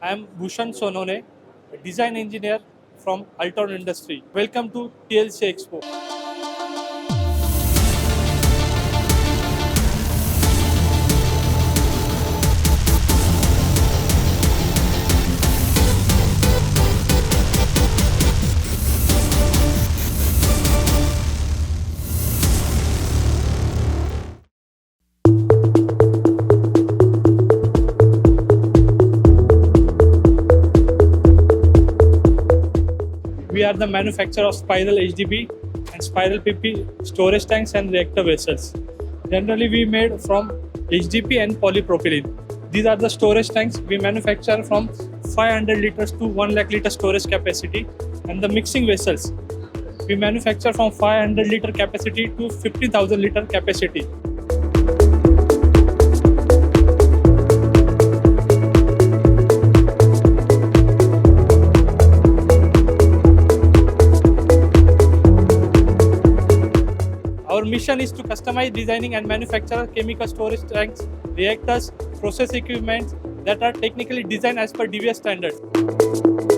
I am Bhushan Sonone, a design engineer from Ultron industry. Welcome to TLC Expo. We are the manufacturer of spiral HDB and spiral PP storage tanks and reactor vessels. Generally, we made from HDP and polypropylene. These are the storage tanks we manufacture from 500 liters to 1 lakh liter storage capacity, and the mixing vessels we manufacture from 500 liter capacity to 50,000 liter capacity. Our mission is to customize designing and manufacture chemical storage tanks, reactors, process equipment that are technically designed as per DVS standards.